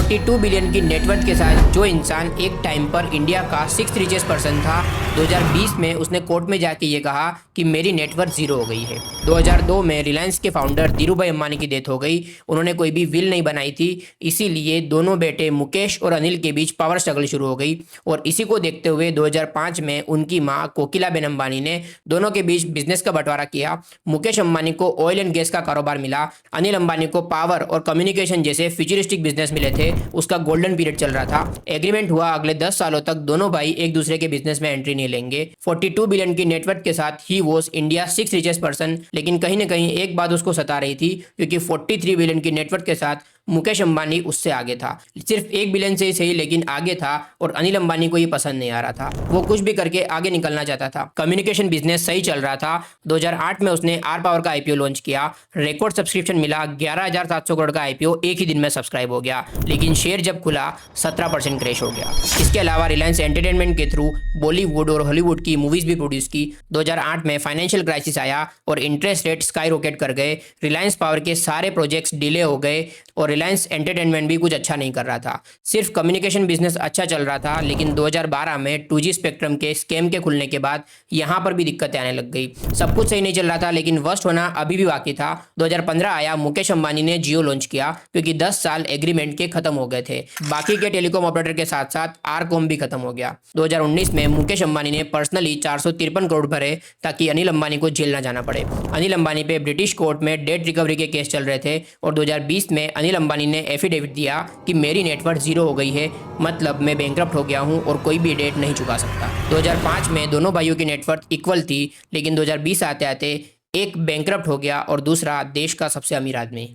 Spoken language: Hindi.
42 बिलियन की नेटवर्थ के साथ जो इंसान एक टाइम पर इंडिया का 6th रिचेस्ट पर्सन था, 2020 में उसने कोर्ट में जाके ये कहा कि मेरी नेटवर्थ जीरो हो गई है। 2002 में रिलायंस के फाउंडर धीरूभाई अंबानी की डेथ हो गई। उन्होंने कोई भी विल नहीं बनाई थी, इसीलिए दोनों बेटे मुकेश और अनिल के बीच पावर स्ट्रगल शुरू हो गई। और इसी को देखते हुए 2005 में उनकी मां कोकिलाबेन अंबानी ने दोनों के बीच बिजनेस का बंटवारा किया। मुकेश अंबानी को ऑयल एंड गैस का कारोबार मिला, अनिल अंबानी को पावर और कम्युनिकेशन जैसे फ्यूचरिस्टिक बिजनेस मिले थे। उसका गोल्डन पीरियड चल रहा था। एग्रीमेंट हुआ अगले 10 सालों तक दोनों भाई एक दूसरे के बिजनेस में एंट्री नहीं लेंगे। 42 बिलियन की नेटवर्थ के साथ ही वो इंडिया 6th रिचेस्ट पर्सन, लेकिन कहीं ना कहीं एक बात उसको सता रही थी, क्योंकि 43 बिलियन की नेटवर्थ के साथ मुकेश अंबानी उससे आगे था। सिर्फ 1 बिलियन से ही सही, लेकिन आगे था। और अनिल अंबानी को ये पसंद नहीं आ रहा था, वो कुछ भी करके आगे निकलना चाहता था। कम्युनिकेशन बिजनेस सही चल रहा था। 2008 में उसने आर पावर का आईपीओ लॉन्च किया, रिकॉर्ड सब्सक्रिप्शन मिला, 11,700 करोड़ का आईपीओ एक ही दिन में सब्सक्राइब हो गया। लेकिन शेयर जब खुला 17% क्रैश हो गया। इसके अलावा रिलायंस एंटरटेनमेंट के थ्रू बॉलीवुड और हॉलीवुड की मूवीज भी प्रोड्यूस की। 2008 में फाइनेंशियल क्राइसिस आया और इंटरेस्ट रेट स्काई रॉकेट कर गए। रिलायंस पावर के सारे प्रोजेक्ट्स डिले हो गए और रिलायंस एंटरटेनमेंट भी कुछ अच्छा नहीं कर रहा था। सिर्फ कम्युनिकेशन बिजनेस अच्छा चल रहा था, लेकिन 2012 में 2G स्पेक्ट्रम के स्कैम के खुलने के बाद यहाँ पर भी दिक्कतें आने लग गई। सब कुछ सही नहीं चल रहा था, लेकिन वर्स्ट होना अभी भी बाकी था। 2015 आया, मुकेश अंबानी ने जियो लॉन्च किया, क्योंकि 10 साल एग्रीमेंट के खत्म हो गए थे। बाकी के टेलीकॉम ऑपरेटर के साथ साथ आरकॉम भी खत्म हो गया। 2019 में मुकेश अंबानी ने पर्सनली 453 करोड़ भरे ताकि अनिल अंबानी को जेल ना जाना पड़े। अनिल अंबानी पे ब्रिटिश कोर्ट में डेट रिकवरी के केस चल रहे थे और 2020 में अनिल अंबानी ने एफिडेविट दिया कि मेरी नेटवर्थ जीरो हो गई है, मतलब मैं बैंकरप्ट हो गया हूं और कोई भी डेट नहीं चुका सकता। 2005 में दोनों भाइयों की नेटवर्थ इक्वल थी, लेकिन 2020 आते आते एक बैंकरप्ट हो गया और दूसरा देश का सबसे अमीर आदमी।